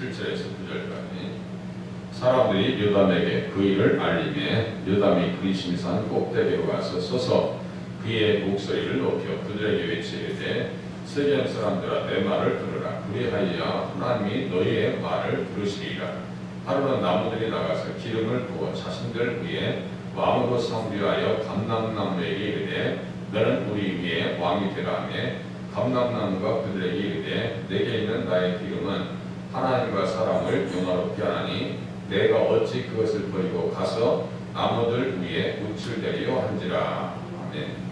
7절에서 9절까지. 사람들이 요담에게 그 일을 알리매 요담이 그리심이 산 꼭대기로 가서 서서 그의 목소리를 높여 그들에게 외치되 세겜 사람들아 내 말을 들으라. 그리하여 하나님이 너희의 말을 들으시리라. 하루는 나무들이 나가서 기름을 부어 자신들 위에 왕으로 상비하여 감람나무에게 이르되 너는 우리 위에 왕이 되라 하며 감람나무가 그들에게 이르되 내게 있는 나의 기름은 하나님과 사람을 영화롭게 하나니 내가 어찌 그것을 버리고 가서 나무들 위에 묻힐 대리요 한지라. 아멘.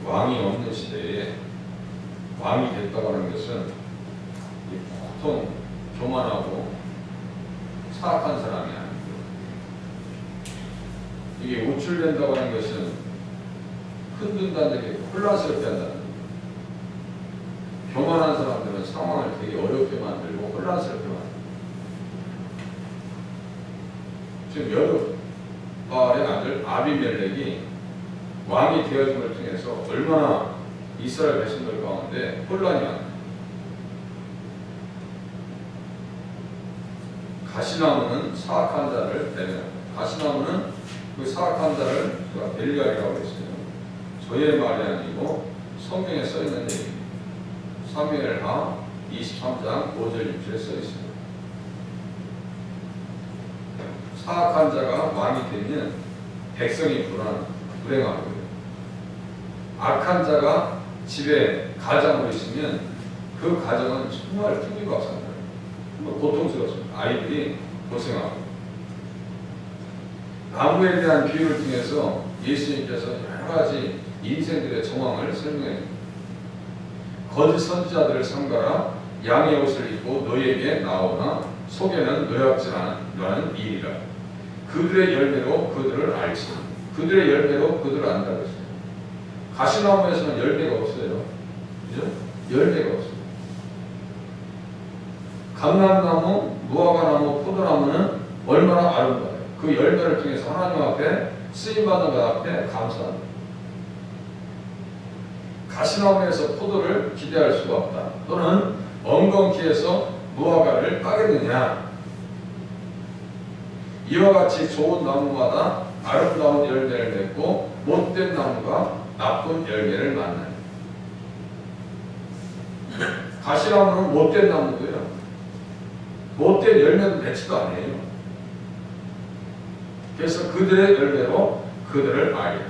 왕이 없는 시대에 왕이 됐다고 하는 것은 보통 교만하고 사악한 사람이 아니고, 이게 우쭐된다고 하는 것은 흔든다는 게 혼란스럽게 한다는 거예요. 교만한 사람들은 상황을 되게 어렵게 만들고 혼란스럽게 만들고, 지금 여룻바알의 아들 아비멜렉이 왕이 되어짐을 통해서 얼마나 이스라엘 백성들 가운데 혼란이 많아요. 가시나무는 사악한 자를 내면, 가시나무는 그 사악한 자를 벨리알이라고 했어요. 저의 말이 아니고 성경에 써있는 얘기입니다. 사무엘하 23장 5절 6절에 써있습니다. 사악한 자가 왕이 되면 백성이 불행하고요. 악한 자가 집에 가장으로 있으면 그 가정은 정말 풍비박산나요. 고통스럽습니다. 아이들이 고생하고. 나무에 대한 비유를 통해서 예수님께서 여러 가지 인생들의 정황을 설명해 줍니다. 거짓 선지자들을 삼가라. 양의 옷을 입고 너희에게 나오나 속에는 노략질하는 일이라. 그들의 열매로 그들을 알지. 그들의 열매로 그들을 안다고 했어요. 가시나무에서는 열매가 없어요. 그죠? 열매가 없어요. 감람나무, 무화과나무, 포도나무는 얼마나 아름다워요. 그 열매를 통해서 하나님 앞에 쓰임받는 것 앞에 감사합니다. 가시나무에서 포도를 기대할 수가 없다. 또는 엉겅퀴에서 무화과를 따겠느냐. 이와 같이 좋은 나무마다 아름다운 열매를 맺고 못된 나무가 나쁜 열매를 만나요. 가시나무는 못된 나무고요. 못된 열매도 맺지도 않아요. 그래서 그들의 열매로 그들을 알게.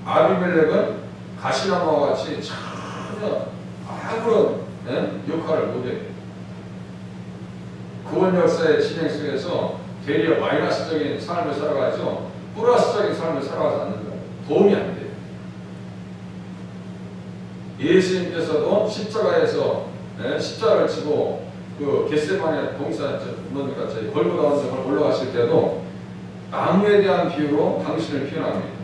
아비멜렉은 가시나무와 같이 전혀 아무런 역할을 못해요. 구원 역사의 진행 속에서 되려 마이너스적인 삶을 살아가죠. 플러스적인 삶을 살아가지 않는다. 도움이 안 돼요. 예수님께서도 십자가에서 십자가를 치고 그 겟세마네 동산 뭡니까 골고다 언덕을 올라가실 때도 나무에 대한 비유로 당신을 표현합니다.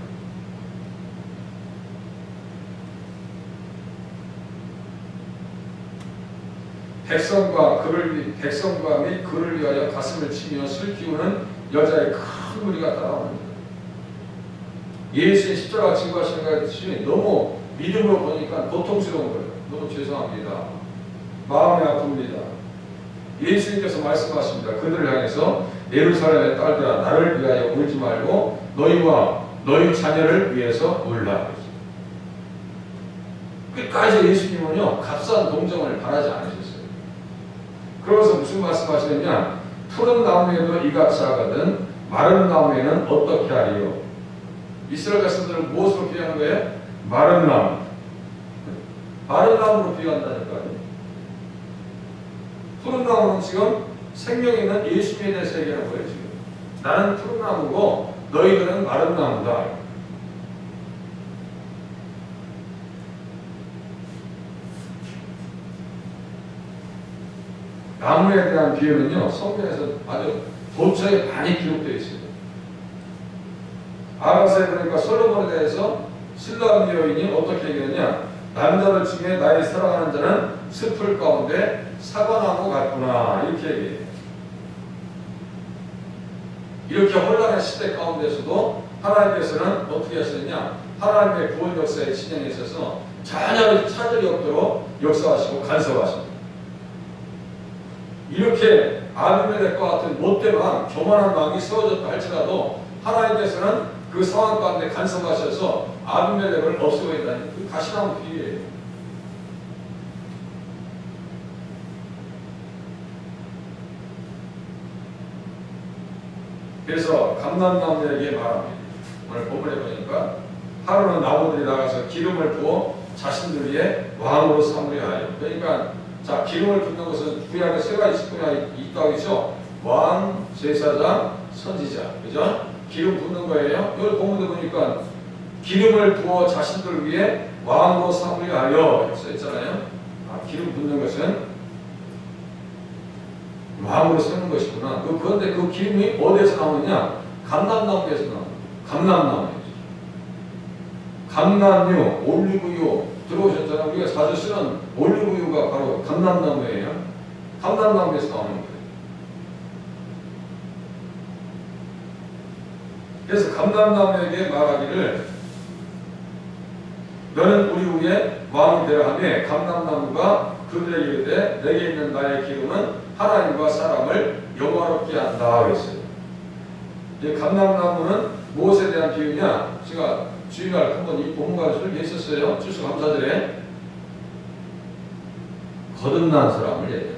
백성과 및 그를 위하여 가슴을 치며 슬기우는 여자의 큰 무리가 따라옵니다. 예수의 십자가 증거하시는 것이 너무 믿음으로 보니까 고통스러운 거예요. 너무 죄송합니다. 마음이 아픕니다. 예수님께서 말씀하십니다. 그들을 향해서 예루살렘의 딸들아 나를 위하여 울지 말고 너희와 너희 자녀를 위해서 울라. 끝까지 예수님은요 값싼 동정을 바라지 않으셨어요. 그러면서 무슨 말씀하시느냐? 푸른 나무에도 이같이 하거든 마른 나무에는 어떻게 하리요? 이스라엘 백성들은 무엇으로 비유하는 거예요? 마른 나무. 마른 나무로 비유한다니까요. 푸른 나무는 지금 생명 있는 예수님에 대해서 얘기하는 거예요. 지금 나는 푸른 나무고 너희들은 마른 나무다. 나무에 대한 비유는요 성경에서 아주 도처에 많이 기록되어 있습니다. 아가서에 보니까 솔로몬에 대해서 신라암 여인이 어떻게 얘기하냐? 남자들 중에 나의 사랑하는 자는 숲을 가운데 사과나무 같구나 이렇게 얘기해요. 이렇게 혼란한 시대 가운데서도 하나님께서는 어떻게 하시느냐? 하나님의 구원 역사의 진행에 있어서 전혀 차질이 없도록 역사하시고 간섭하십니다. 이렇게 아비멜렉과 같은 못된 왕, 교만한 왕이 세워졌다 할지라도 하나님께서는 그 상황 가운데 간섭하셔서 아비멜렉을 없애버린다니 그 가시나무 비유예요. 그래서 감람나무에게 말합니다. 오늘 본문에 보니까 하루는 나무들이 나가서 기름을 부어 자신들 위에 왕으로 삼으려 하여. 그러니까 자, 기름을 붓는 것은 구약에 세 가지 직분이 있다고 했죠. 왕, 제사장, 선지자. 그죠? 기름 붓는 거예요. 이걸 본문에 보니까 기름을 부어 자신들 위에 왕으로 삼으려 하여 써있잖아요. 아, 기름 붓는 것은 왕으로 쓰는 것이구나. 그런데 그 기름이 어디에서 나오느냐? 감람나무에서 나옵니다. 감람나무에서. 감람유, 올리브유 들어오셨잖아요. 우리가 자주 쓰는 올리브유가 바로 감람나무예요. 감람나무에서 나오는 거예요. 그래서 감람나무에게 말하기를 너는 우리 위에 왕이 되라 하며 감람나무가 그들에게 이르되 내게 있는 나의 기름은 하나님과 사람을 영화롭게 한다 그랬어요. 이 감람나무는 무엇에 대한 비유냐? 제가 주일날 한번 이 본문과 설교했었어요. 추수감사절에 거듭난 사람을 얘기해요.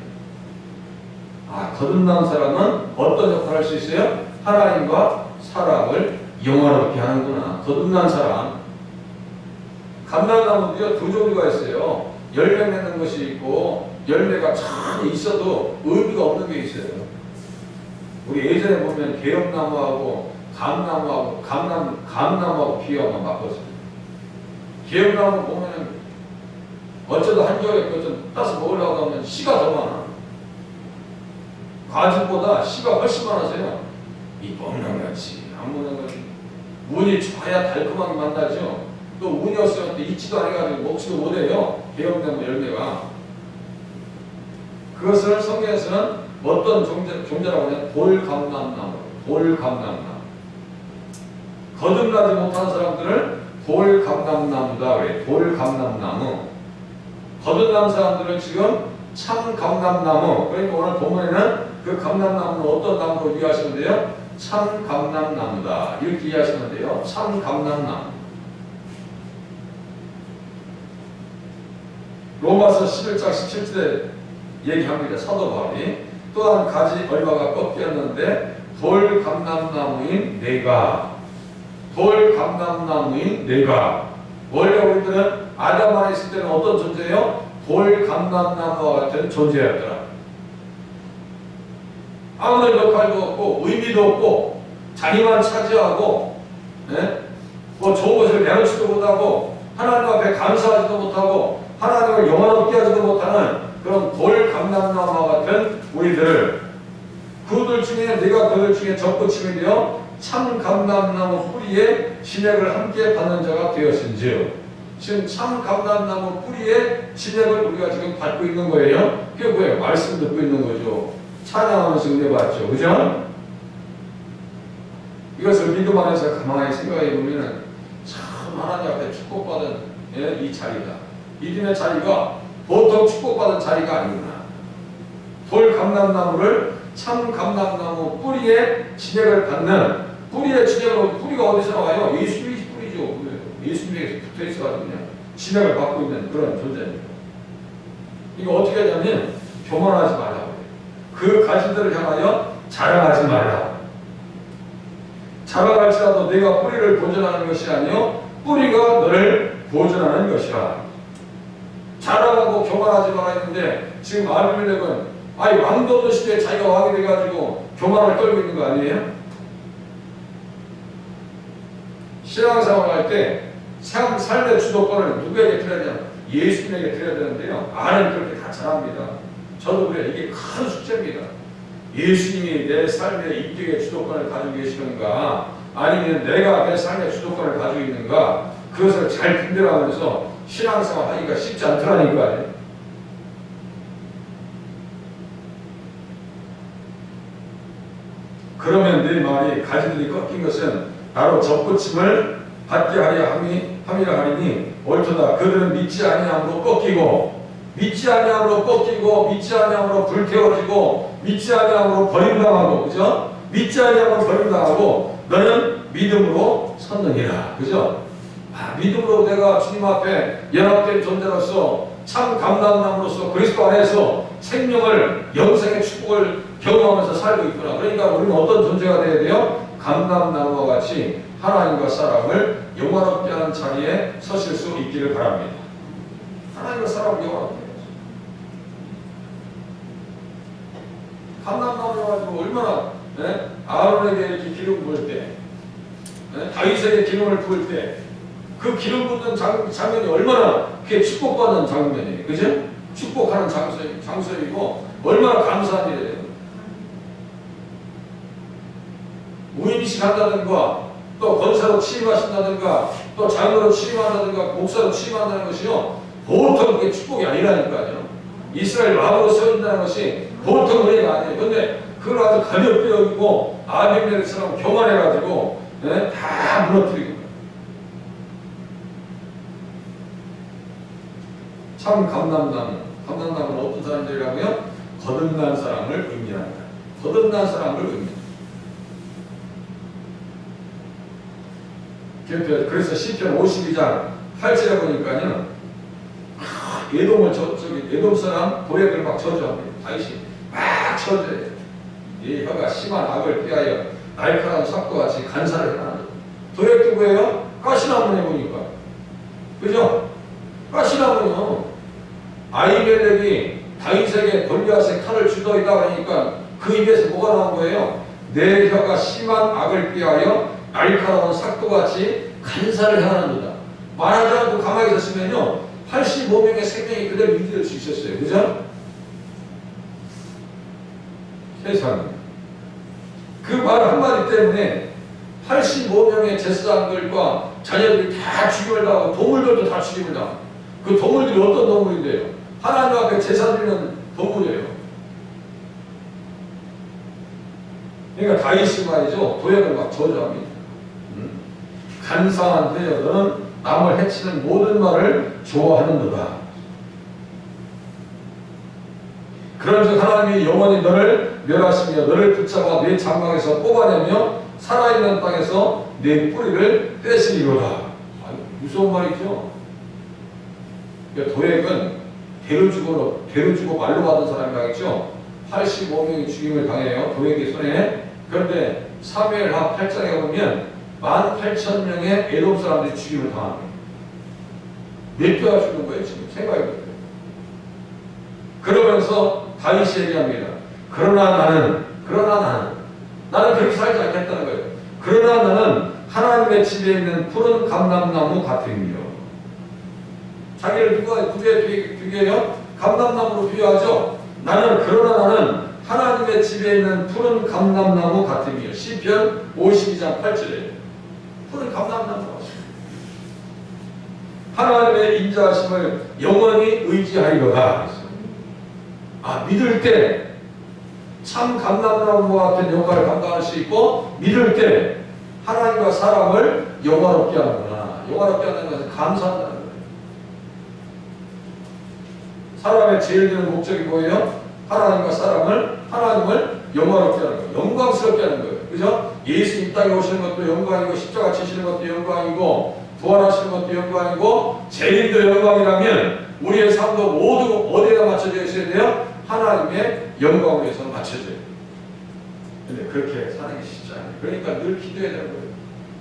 아, 거듭난 사람은 어떤 역할을 할 수 있어요? 하나님과 사람을 영화롭게 하는구나. 거듭난 사람. 감람나무도요 두 종류가 있어요. 열매 맺는 것이 있고 열매가 참 있어도 의미가 없는 게 있어요. 우리 예전에 보면 개혁나무하고 감나무하고 감나무하고 비유하면 바꿨어요. 개혁나무 보면은 어쩌다 한 겨울에 좀 따서 먹으려고 하면 씨가 더 많아. 과즙보다 씨가 훨씬 많아서요. 이 먹는 것이 안 먹는 것이 운이 좋아야 달콤하게 만나죠. 또 운이 없으면 또 있지도 않아가지고 먹지도 못해요. 개혁나무 열매가. 그것을 성경에서는 어떤 종자라고 하냐? 돌감람나무. 돌감람나무. 거듭나지 못한 사람들을 돌감람나무다 그래. 돌감람나무. 거듭난 사람들은 지금 참감람나무. 그러니까 오늘 본문에는 그 감람나무는 어떤 나무로 이해하시면 돼요? 참감람나무다. 이렇게 이해하시면 돼요. 참감람나무. 로마서 11장 17절에 얘기합니다. 사도 바울이 또 한 가지 얼마가 꺾였는데 돌감람나무인 내가 원래 우리들은 아담 안에 있을 때는 어떤 존재예요? 돌감람나무와 같은 존재였더라. 아무런 역할도 없고 의미도 없고 자기만 차지하고 뭐 좋은 것을 내놓지도 못하고 하나님 앞에 감사하지도 못하고 하나님을 영원롭게 하지도 못하는 그런 돌감람나무와 같은 우리들, 그들 중에 내가 그들 중에 접붙임이 되어 참감람나무 뿌리에 진액을 함께 받는 자가 되었은지요. 지금 참감람나무 뿌리에 진액을 우리가 지금 받고 있는 거예요. 그게 뭐예요? 말씀 듣고 있는 거죠. 찬양하면서 은혜 받죠. 그죠? 이것을 믿음 안에서 가만히 생각해 보면 참 하나님 앞에 축복받은 이 자리다. 믿음의 자리가 보통 축복받은 자리가 아니구나. 돌감람나무를 참감람나무 뿌리에 진액을 받는, 뿌리에 진액으로, 뿌리가 어디서 나와요? 예수님이 뿌리죠. 예수님에게 붙어 있어가지고 그냥 진액을 받고 있는 그런 존재입니다. 이거 어떻게 하냐면 교만하지 말라고 해요. 그 가지들을 향하여 자랑하지 말라. 자랑할지라도 내가 뿌리를 보존하는 것이 아니요 뿌리가 너를 보존하는 것이라. 자랑하고 교만하지 말아 했는데 지금 아비멜렉은 아니 왕도 없는 시대에 자기가 왕이 돼가지고 교만을 떨고 있는 거 아니에요? 신앙생활 할 때 삶의 주도권을 누구에게 드려야 되냐? 예수님에게 드려야 되는데요. 아는 그렇게 다 잘합니다. 저도 그래요. 이게 큰 숙제입니다. 예수님이 내 삶의 인격의 주도권을 가지고 계시는가 아니면 내가 내 삶의 주도권을 가지고 있는가, 그것을 잘 분별하면서 신앙생활 하기가 쉽지 않더라니까요. 그러면 내 말이 가지들이 꺾인 것은 바로 접붙임을 받게 하려 함이라 하리니 옳도다. 그들은 믿지 아니함으로 꺾이고 믿지 아니함으로 꺾이고 믿지 아니함으로 불태워지고 믿지 아니함으로 버림당하고 그죠? 믿지 아니함으로 버림당하고 너는 믿음으로 섰느니라. 그죠? 믿음으로 내가 주님 앞에 연합된 존재로서 참 감람나무로서 그리스도 안에서 생명을 영생의 축복을 경험하면서 살고 있구나. 그러니까 우리는 어떤 존재가 되어야 돼요? 감람나무와 같이 하나님과 사람을 영화롭게 하는 자리에 서실 수 있기를 바랍니다. 하나님과 사람을 영화롭게 해야죠. 감람나무 가지고 얼마나 아론에게 이렇게 기름 부을 때, 다윗에게 기름을 부을 때 그 기름 붓는 장면이 얼마나 그게 축복받는 장면이에요. 그죠? 축복하는 장소이고 얼마나 감사한 일이에요. 우임이시 간다든가 또 권사로 취임하신다든가 또 장로로 취임한다든가 목사로 취임한다는 것이요 보통 그게 축복이 아니라니까요. 이스라엘 왕으로 세워진다는 것이 보통 은혜가 아니에요. 근데 그걸 아주 가볍게 여기고 아비멜렉처럼 교만해가지고 다 무너뜨리고 참 감람나무는 어떤 사람들이라고요? 거듭난 사람을 의미합니다. 거듭난 사람을 의미합니다. 그래서 시편 52장 8절에 보니까요, 에돔을 에돔 사람 도액을 막 저주합니다. 다윗이 막 저주해요. 이 혀가 심한 악을 피하여 날카로운 삭과 같이 간사를 하는 도액도 뭐예요? 가시나무에 보니까 그죠? 가시나무요. 아히멜렉이 다윗에게 골리앗의 칼을 주더이다 하니까 그 입에서 뭐가 나온 거예요? 내 혀가 심한 악을 피하여 날카로운 삭도같이 간사를 향하는도다. 말하지 않고 가만히 있었으면요 85명의 생명이 그대로 유지될 수 있었어요. 그죠? 세상에 그 말 한마디 때문에 85명의 제사장들과 자녀들이 다 죽임을 당하고 동물들도 다 죽임을 당하고 그 동물들이 어떤 동물인데요? 하나님 앞에 제사 드리는 동물이에요. 그러니까 다윗이 말이죠 도역을 막 저주합니다. 간사한 회여 너는 남을 해치는 모든 말을 좋아하는도다. 그런즉 하나님이 영원히 너를 멸하시며 너를 붙잡아 네 장막에서 뽑아내며 살아있는 땅에서 네 뿌리를 떼시리로다. 무서운 말이죠. 그러니까 도액은 대를 주고 말로 받은 사람이라 했죠. 85명이 죽임을 당해요. 도액의 손에. 그런데 사무엘하 8장에 보면 18,000명의 에돔 사람들이 죽임을 당합니다. 몇 배가 죽는 거예요 지금? 생각해보세요. 그러면서 다윗이 얘기합니다. 그러나 나는 그렇게 살지 않겠다는 거예요. 그러나 나는 하나님의 집에 있는 푸른 감람나무 같으며 자기를 누가 두 개요? 감람나무로 비유하죠. 그러나 나는 하나님의 집에 있는 푸른 감람나무 같으며 시편 52장 8절에 푸른 감람나무 하나님의 인자하심을 영원히 의지하리로다. 믿을 때 참 감람나무와 같은 역할을 감당할 수 있고 믿을 때 하나님과 사람을 영화롭게 하는구나. 영화롭게 하는 것은 감사한다는 거예요. 사람의 제일 드는 목적이 뭐예요? 하나님을 영화롭게 하는 거예요. 영광스럽게 하는 거예요. 그죠? 예수 이 땅에 오시는 것도 영광이고 십자가 지시는 것도 영광이고 부활하시는 것도 영광이고 재림도 영광이라면 우리의 삶도 모두 어디에다 맞춰져 있어야 돼요? 하나님의 영광을 위해서 맞춰져요. 근데 그렇게 사는 게 쉽지 않아요. 그러니까 늘 기도해야 되는 거예요.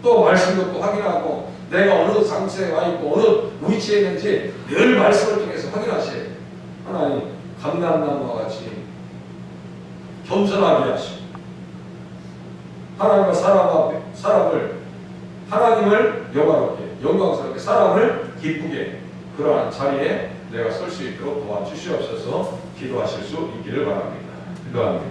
또 말씀 듣고 확인하고 내가 어느 상태에 와 있고 어느 위치에 있는지 늘 말씀을 통해서 확인하셔야 돼요. 하나님 감람나무와 같이 겸손하게 하시고 하나님과 하나님을 영광스럽게 사람을 기쁘게 그러한 자리에 내가 설 수 있도록 도와주시옵소서. 기도하실 수 있기를 바랍니다. 기도합니다.